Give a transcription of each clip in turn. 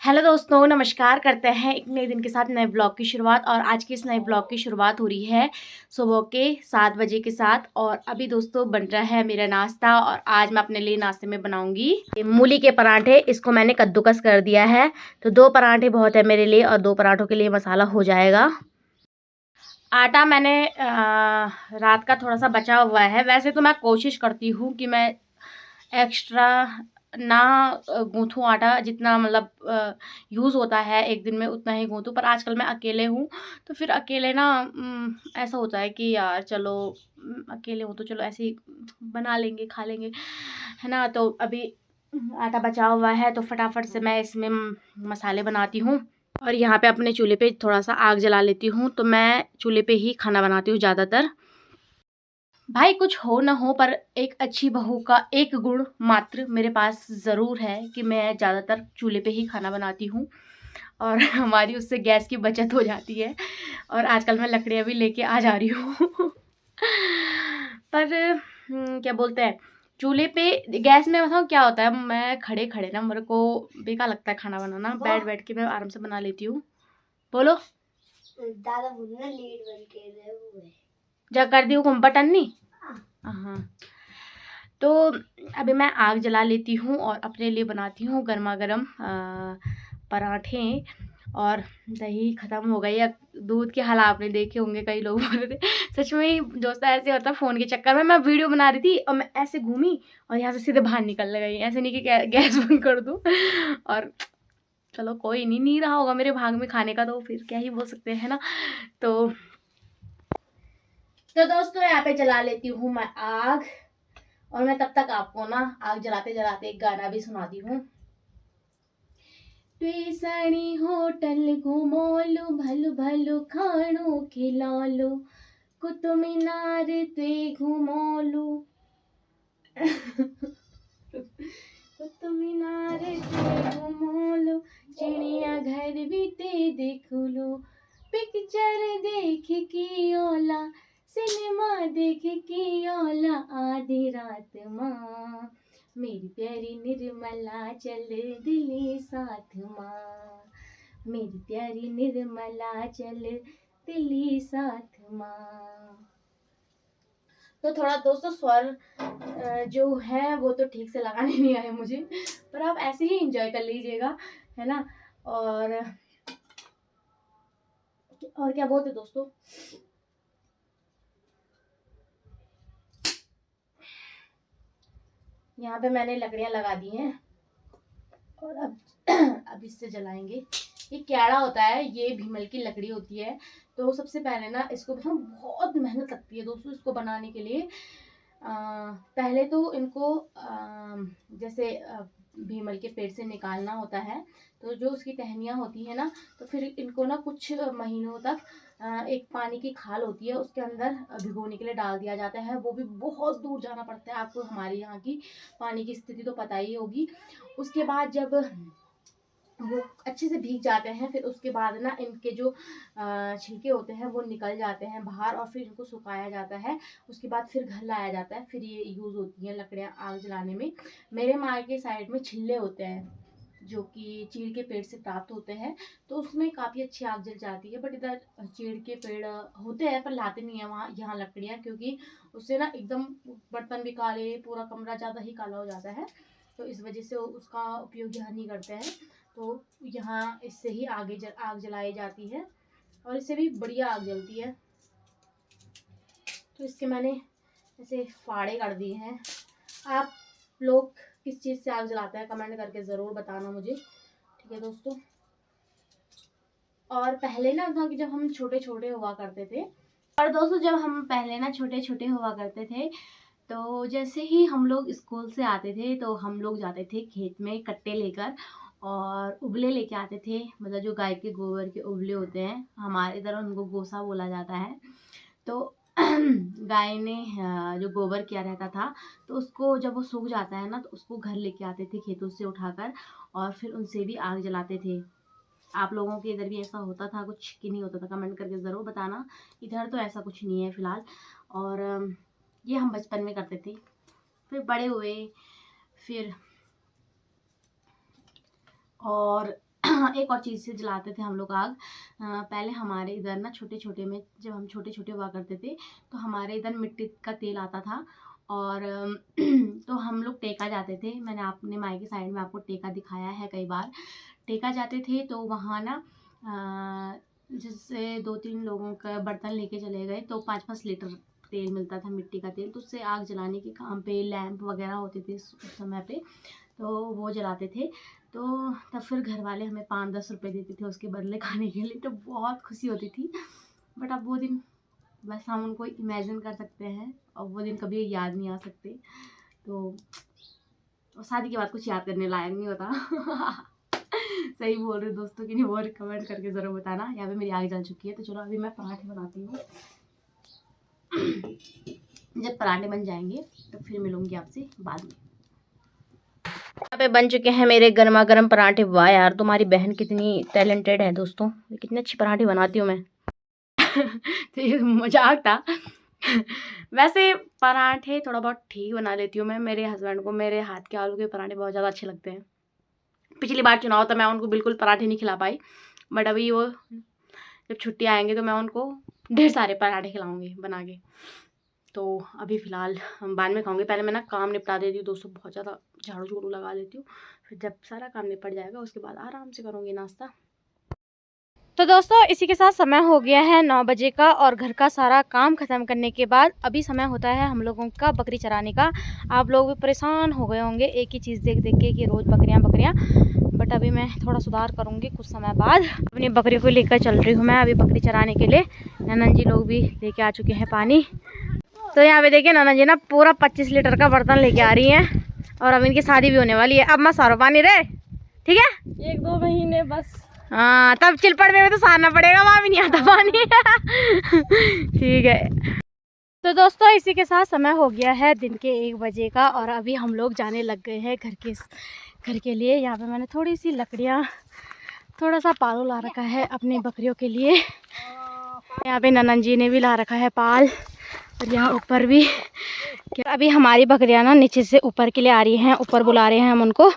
Hello दोस्तों, नमस्कार करते हैं एक नए दिन के साथ नए ब्लॉग की शुरुआत। और आज के इस नए ब्लॉग की शुरुआत हो रही है सुबह के 7 बजे के साथ। और अभी दोस्तों बन रहा है मेरा नाश्ता और आज मैं अपने लिए नाश्ते में बनाऊंगी मूली के पराठे। इसको मैंने कद्दूकस कर दिया है, तो 2 पराठे बहुत है मेरे लिए और 2 पराठों के लिए मसाला हो जाएगा। आटा मैंने रात का थोड़ा सा बचा हुआ है। वैसे तो मैं कोशिश करती हूँ कि मैं एक्स्ट्रा ना गूँथूँ आटा, जितना मतलब यूज़ होता है एक दिन में उतना ही गूँथूँ। पर आजकल मैं अकेले हूँ, तो फिर अकेले ना ऐसा होता है कि यार चलो अकेले हूँ तो चलो ऐसे ही बना लेंगे, खा लेंगे, है ना। तो अभी आटा बचा हुआ है तो फटाफट से मैं इसमें मसाले बनाती हूँ। और यहाँ पे अपने चूल्हे पे थोड़ा सा आग जला लेती हूँ। तो मैं चूल्हे पे ही खाना बनाती हूँ ज़्यादातर। भाई कुछ हो ना हो, पर एक अच्छी बहू का एक गुण मात्र मेरे पास ज़रूर है कि मैं ज़्यादातर चूल्हे पे ही खाना बनाती हूँ और हमारी उससे गैस की बचत हो जाती है। और आजकल मैं लकड़ियाँ भी लेके आ जा रही हूँ पर क्या बोलते हैं, चूल्हे पे गैस में बताऊँ क्या होता है, मैं खड़े खड़े ना मेरे को बेकार लगता है खाना बनाना। बैठ बैठ के मैं आराम से बना लेती हूँ। बोलो दादा बोलना लीड बन के हुए जा कर दी हूँ बटन नहीं। हाँ, तो अभी मैं आग जला लेती हूँ और अपने लिए बनाती हूँ गर्मा गर्म पराठे। और दही ख़त्म हो गई, या दूध के हाल आपने देखे होंगे, कई लोग बोल रहे थे। सच में ही दोस्तों ऐसे होता है, फ़ोन के चक्कर में मैं वीडियो बना रही थी और मैं ऐसे घूमी और यहाँ से सीधे बाहर निकल गई। ऐसे नहीं कि गैस बंद कर दूँ। और चलो कोई नहीं रहा होगा मेरे भाग में खाने का, तो फिर क्या ही बोल सकते हैं ना। तो दोस्तों यहाँ पे जला लेती हूँ मैं आग। और मैं तब तक आपको ना आग जलाते जलाते एक गाना भी सुनाती हूँ। ट्वेसणी होटल घुमोलू भलु भलु खाणो खिलालो, कुतुब मीनार ते घुमोलू कुतुब मीनार ते घुमोलू, चिड़िया घर भी ते देखोलो, पिक्चर देख की ओला, सिनेमा देख की ओला, आधी रात माँ मेरी प्यारी निर्मला चल दिल्ली साथ माँ, मेरी प्यारी निर्मला चल दिल्ली साथ माँ। तो थोड़ा दोस्तों स्वर जो है वो तो ठीक से लगाने नहीं आए मुझे, पर आप ऐसे ही एंजॉय कर लीजिएगा, है ना। और क्या बोलते दोस्तों, यहाँ पे मैंने लकड़ियाँ लगा दी हैं और अब इससे जलाएंगे। ये क्याड़ा होता है, ये भीमल की लकड़ी होती है। तो सबसे पहले ना इसको बहुत मेहनत लगती है दोस्तों इसको बनाने के लिए। पहले तो इनको जैसे भीमल के पेड़ से निकालना होता है, तो जो उसकी टहनियाँ होती है ना, तो फिर इनको ना कुछ महीनों तक एक पानी की खाल होती है उसके अंदर भिगोने के लिए डाल दिया जाता है। वो भी बहुत दूर जाना पड़ता है। आपको हमारे यहाँ की पानी की स्थिति तो पता ही होगी। उसके बाद जब वो अच्छे से भीग जाते हैं, फिर उसके बाद ना इनके जो छिलके होते हैं वो निकल जाते हैं बाहर और फिर इनको सुखाया जाता है। उसके बाद फिर घर लाया जाता है, फिर ये यूज़ होती हैं लकड़ियाँ आग जलाने में। मेरे माँ के साइड में छिल्ले होते हैं जो कि चीड़ के पेड़ से प्राप्त होते हैं, तो उसमें काफ़ी अच्छी आग जल जाती है। बट इधर चीड़ के पेड़ होते हैं पर लाते नहीं है वहाँ यहाँ लकड़ियाँ, क्योंकि उससे ना एकदम बर्तन भी काले, पूरा कमरा ज़्यादा ही काला हो जाता है। तो इस वजह से उसका उपयोग यहाँ नहीं करते हैं। तो यहाँ इससे ही आग जलाई जाती है और इससे भी बढ़िया आग जलती है। तो इसके मैंने ऐसे फाड़े कर दिए हैं। आप लोग किस चीज़ से आग जलाते हैं कमेंट करके ज़रूर बताना मुझे, ठीक है दोस्तों। और पहले ना था कि जब हम छोटे छोटे हुआ करते थे, और दोस्तों जब हम पहले ना छोटे छोटे हुआ करते थे, तो जैसे ही हम लोग स्कूल से आते थे तो हम लोग जाते थे खेत में कट्टे लेकर और उबले लेके आते थे। मतलब जो गाय के गोबर के उबले होते हैं, हमारे इधर उनको गोसा बोला जाता है। तो गाय ने जो गोबर किया रहता था, तो उसको जब वो सूख जाता है ना, तो उसको घर लेके आते थे खेतों से उठाकर और फिर उनसे भी आग जलाते थे। आप लोगों के इधर भी ऐसा होता था कुछ कि नहीं होता था, कमेंट करके ज़रूर बताना। इधर तो ऐसा कुछ नहीं है फ़िलहाल। और ये हम बचपन में करते थे। फिर बड़े हुए, फिर और एक और चीज़ से जलाते थे हम लोग आग। पहले हमारे इधर ना छोटे छोटे में, जब हम छोटे छोटे हुआ करते थे तो हमारे इधर मिट्टी का तेल आता था और तो हम लोग टेका जाते थे। मैंने अपने मायके साइड में आपको टेका दिखाया है कई बार। टेका जाते थे तो वहाँ ना जिससे 2-3 लोगों का बर्तन लेके चले गए तो 5-5 लीटर तेल मिलता था, मिट्टी का तेल। तो उससे आग जलाने के काम पे लैंप वगैरह होते थे उस समय पे, तो वो जलाते थे। तो तब फिर घर वाले हमें 5-10 रुपये देते थे उसके बदले खाने के लिए, तो बहुत खुशी होती थी। बट अब वो दिन बस हम उनको इमेजिन कर सकते हैं और वो दिन कभी याद नहीं आ सकते। तो शादी के बाद कुछ याद करने लायक नहीं होता। सही बोल रहे दोस्तों कि नहीं, वो कमेंट करके ज़रूर बताना। यहाँ पे मेरी आग जल चुकी है, तो चलो अभी मैं पराठे बनाती हूँ। जब पराठे बन जाएंगे तो फिर मिलूंगी आपसे बाद में। यहाँ पे बन चुके हैं मेरे गर्मा गर्म पराठे। वाह यार, तुम्हारी बहन कितनी टैलेंटेड है दोस्तों, कितनी अच्छी पराठे बनाती हूँ मैं। तो ये मजाक था। वैसे पराठे थोड़ा बहुत ठीक बना लेती हूँ मैं। मेरे हस्बैंड को मेरे हाथ के आलू के पराठे बहुत ज़्यादा अच्छे लगते हैं। पिछली बार चुनाव था, मैं उनको बिल्कुल पराठे नहीं खिला पाई, बट अभी वो जब छुट्टी आएंगे तो मैं उनको ढेर सारे पराठे खिलाऊंगी बना के। तो अभी फ़िलहाल हम बाद में खाऊंगे। पहले मैं ना काम निपटा देती हूँ दोस्तों, बहुत ज़्यादा झाड़ू झूड़ू लगा लेती हूँ। फिर जब सारा काम निपट जाएगा उसके बाद आराम से करूँगी नाश्ता। तो दोस्तों इसी के साथ समय हो गया है 9 बजे का, और घर का सारा काम ख़त्म करने के बाद अभी समय होता है हम लोगों का बकरी चराने का। आप लोग भी परेशान हो गए होंगे एक ही चीज़ देख देख के कि रोज़ बकरियाँ बकरियाँ, बट अभी मैं थोड़ा सुधार करूँगी कुछ समय बाद। अपनी बकरी को लेकर चल रही हूँ मैं अभी बकरी चराने के लिए। ननन जी लोग भी लेके आ चुके हैं पानी। तो यहाँ पे देखिए ननन जी ना पूरा 25 लीटर का बर्तन लेके आ रही हैं, और अब इनकी शादी भी होने वाली है। अब मैं सारो पानी रे, ठीक है, 1-2 महीने बस। हाँ तब चिलपड़ में भी तो सारना पड़ेगा, वहाँ भी नहीं आता पानी। ठीक है। तो दोस्तों इसी के साथ समय हो गया है दिन के 1 बजे का, और अभी हम लोग जाने लग गए हैं घर के लिए। यहाँ पे मैंने थोड़ी सी लकड़ियाँ, थोड़ा सा पालो ला रखा है अपनी बकरियों के लिए। यहाँ पे ननन जी ने भी ला रखा है पाल, और यहाँ ऊपर भी। अभी हमारी बकरियाँ ना नीचे से ऊपर के लिए आ रही हैं, ऊपर बुला रहे हैं हम उनको।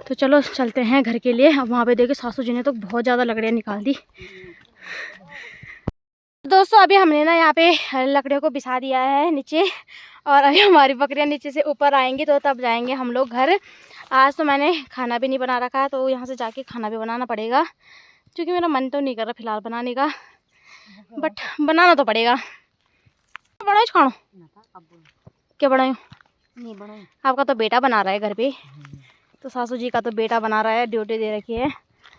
तो चलो चलते हैं घर के लिए। अब वहाँ पे देखिए सासू जी ने तो बहुत ज़्यादा लकड़ियाँ निकाल दी। दोस्तों अभी हमने ना यहाँ पे लकड़ियों को बिछा दिया है नीचे, और अभी हमारी बकरियाँ नीचे से ऊपर आएंगी तो तब जाएंगे हम लोग घर। आज तो मैंने खाना भी नहीं बना रखा है, तो यहाँ से जाके खाना भी बनाना पड़ेगा, क्योंकि मेरा मन तो नहीं कर रहा फ़िलहाल बनाने का, बट बनाना तो पड़ेगा। बनाओ खाओ, क्या बनाऊँ? आपका तो बेटा बना रहा है घर पे, तो सासू जी का तो बेटा बना रहा है, ड्यूटी दे रखी है।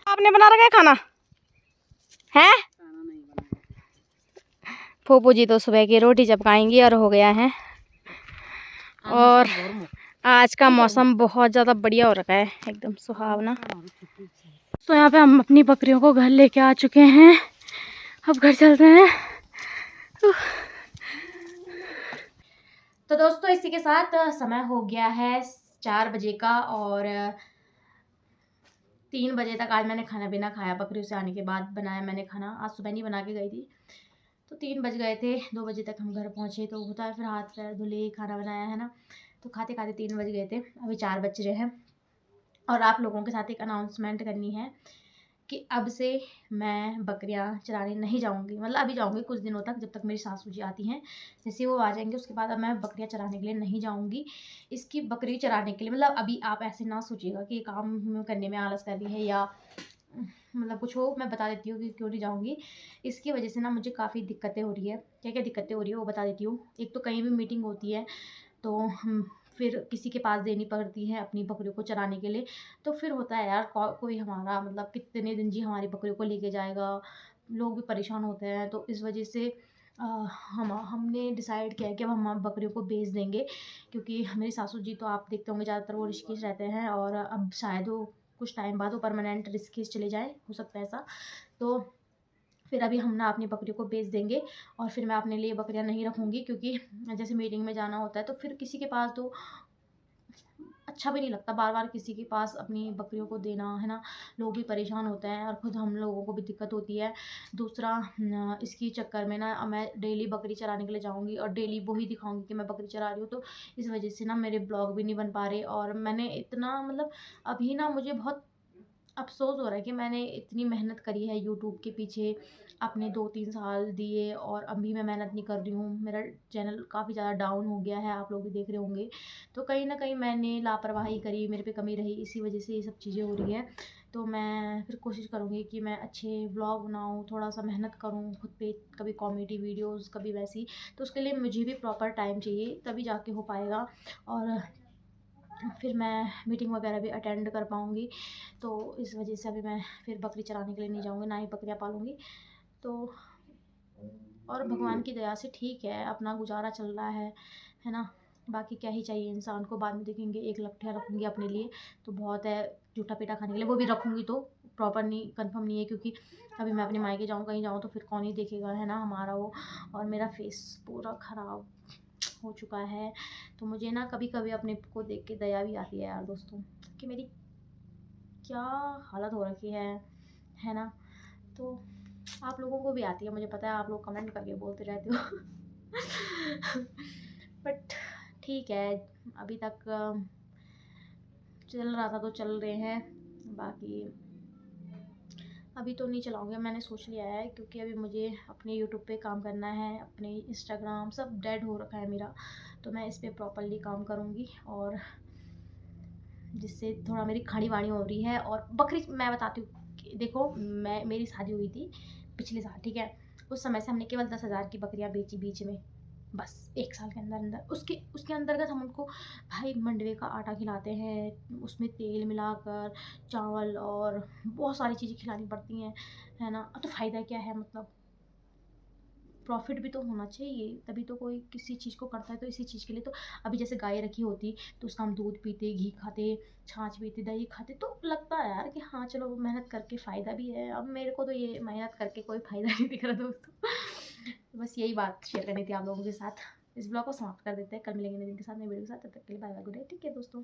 आपने बना रखा है खाना है? फूफू जी तो सुबह की रोटी चपकाएंगी और हो गया है। और आज का मौसम बहुत ज़्यादा बढ़िया हो रखा है, एकदम सुहावना। तो यहाँ पे हम अपनी बकरियों को घर लेके आ चुके हैं, अब घर चलते हैं। तो दोस्तों इसी के साथ समय हो गया है 4 बजे का, और 3 बजे तक आज मैंने खाना पीना खाया। बकरी से आने के बाद बनाया मैंने खाना, आज सुबह नहीं बना के गई थी, तो 3 बज गए थे। 2 बजे तक हम घर पहुँचे, तो होता है फिर हाथ पैर धुले, खाना बनाया है ना, तो खाते खाते 3 बज गए थे। अभी 4 बज रहे हैं, और आप लोगों के साथ एक अनाउंसमेंट करनी है कि अब से मैं बकरियां चराने नहीं जाऊंगी। मतलब अभी जाऊंगी कुछ दिनों तक, जब तक मेरी सासू जी आती हैं। जैसे वो आ जाएंगे उसके बाद अब मैं बकरियां चराने के लिए नहीं जाऊंगी। इसकी बकरी चराने के लिए मतलब अभी आप ऐसे ना सोचिएगा कि काम करने में आलस कर रही है या मतलब कुछ हो। मैं बता देती हूँ कि क्यों नहीं जाऊँगी। इसकी वजह से ना मुझे काफ़ी दिक्कतें हो रही है। क्या क्या दिक्कतें हो रही है वो बता देती हूँ। एक तो कहीं भी मीटिंग होती है तो फिर किसी के पास देनी पड़ती है अपनी बकरियों को चराने के लिए। तो फिर होता है यार कोई हमारा मतलब कितने दिन जी हमारी बकरियों को लेके जाएगा, लोग भी परेशान होते हैं। तो इस वजह से हमने डिसाइड किया है कि अब हम बकरियों को बेच देंगे, क्योंकि मेरी सासू जी तो आप देखते होंगे ज़्यादातर वो ऋषिकेश रहते हैं, और अब शायद वो कुछ टाइम बाद वो परमानेंट ऋषिकेश चले जाए, हो सकता है ऐसा। तो फिर अभी हम ना अपनी बकरियों को बेच देंगे, और फिर मैं अपने लिए बकरियां नहीं रखूँगी, क्योंकि जैसे मीटिंग में जाना होता है तो फिर किसी के पास तो अच्छा भी नहीं लगता बार बार किसी के पास अपनी बकरियों को देना, है ना। लोग भी परेशान होते हैं और खुद हम लोगों को भी दिक्कत होती है। दूसरा इसकी चक्कर में ना मैं डेली बकरी चराने के लिए जाऊंगी और डेली वही दिखाऊंगी कि मैं बकरी चरा रही हूँ, तो इस वजह से ना मेरे ब्लॉग भी नहीं बन पा रहे। और मैंने इतना मतलब अभी ना मुझे बहुत अफ़सोस हो रहा है कि मैंने इतनी मेहनत करी है यूट्यूब के पीछे, अपने 2-3 साल दिए और अभी मैं मेहनत नहीं कर रही हूँ। मेरा चैनल काफ़ी ज़्यादा डाउन हो गया है, आप लोग भी देख रहे होंगे। तो कहीं न कहीं मैंने लापरवाही करी, मेरे पे कमी रही, इसी वज़ह से ये सब चीज़ें हो रही हैं। तो मैं फिर कोशिश करूँगी कि मैं अच्छे व्लॉग बनाऊँ, थोड़ा-सा मेहनत करूँ खुद पे, कभी कॉमेडी वीडियोज़, कभी वैसी। तो उसके लिए मुझे भी प्रॉपर टाइम चाहिए, तभी जाके हो पाएगा और फिर मैं मीटिंग वगैरह भी अटेंड कर पाऊँगी। तो इस वजह से अभी मैं फिर बकरी चराने के लिए नहीं जाऊँगी, ना ही बकरियाँ पालूँगी। तो और भगवान की दया से ठीक है, अपना गुज़ारा चल रहा है ना? बाकी क्या ही चाहिए इंसान को, बाद में देखेंगे। 1 लट्ठियाँ रखूँगी अपने लिए तो बहुत है, जूठा-पीटा खाने के लिए। वो भी रखूँगी तो प्रॉपर नहीं, कन्फर्म नहीं है, क्योंकि अभी मैं अपने मायके जाऊँ, कहीं जाऊँ तो फिर कौन ही देखेगा, है ना? हमारा वो। और मेरा फेस पूरा ख़राब हो चुका है। तो मुझे ना कभी-कभी अपने को देख के दया भी आती है यार दोस्तों, कि मेरी क्या हालत हो रखी है ना? तो आप लोगों को भी आती है, मुझे पता है, आप लोग कमेंट करके बोलते रहते हो। बट ठीक है, अभी तक चल रहा था तो चल रहे हैं, बाकी अभी तो नहीं चलाऊँगी। मैंने सोच लिया है, क्योंकि अभी मुझे अपने यूट्यूब पे काम करना है, अपने इंस्टाग्राम सब डेड हो रखा है मेरा, तो मैं इस पे प्रॉपर्ली काम करूँगी, और जिससे थोड़ा मेरी खड़ी-वाणी हो रही है। और बकरी मैं बताती हूँ कि देखो, मेरी शादी हुई थी पिछले साल, ठीक है? उस समय से हमने केवल 10,000 की बकरियाँ बेची बीच में, बस 1 साल के अंदर-अंदर। उसके उसके अंतर्गत हम उनको भाई मंडवे का आटा खिलाते हैं, उसमें तेल मिलाकर, चावल और बहुत सारी चीज़ें खिलानी पड़ती हैं, है ना? तो फ़ायदा क्या है मतलब? प्रॉफ़िट भी तो होना चाहिए, तभी तो कोई किसी चीज़ को करता है, तो इसी चीज़ के लिए तो। अभी जैसे गाय रखी होती तो उसका हम दूध पीते, घी खाते, छाछ पीते, दही खाते, तो लगता है यार कि हाँ, चलो मेहनत करके फ़ायदा भी है। अब मेरे को तो ये मेहनत करके कोई फ़ायदा नहीं दिख रहा दोस्तों। बस यही बात शेयर करनी थी आप लोगों के साथ। इस ब्लॉग को समाप्त कर देते हैं, कल मिलेंगे नए दिन के साथ, नई वीडियो के साथ। तब तक के लिए बाय बाय, गुड नाइट। ठीक है दोस्तों।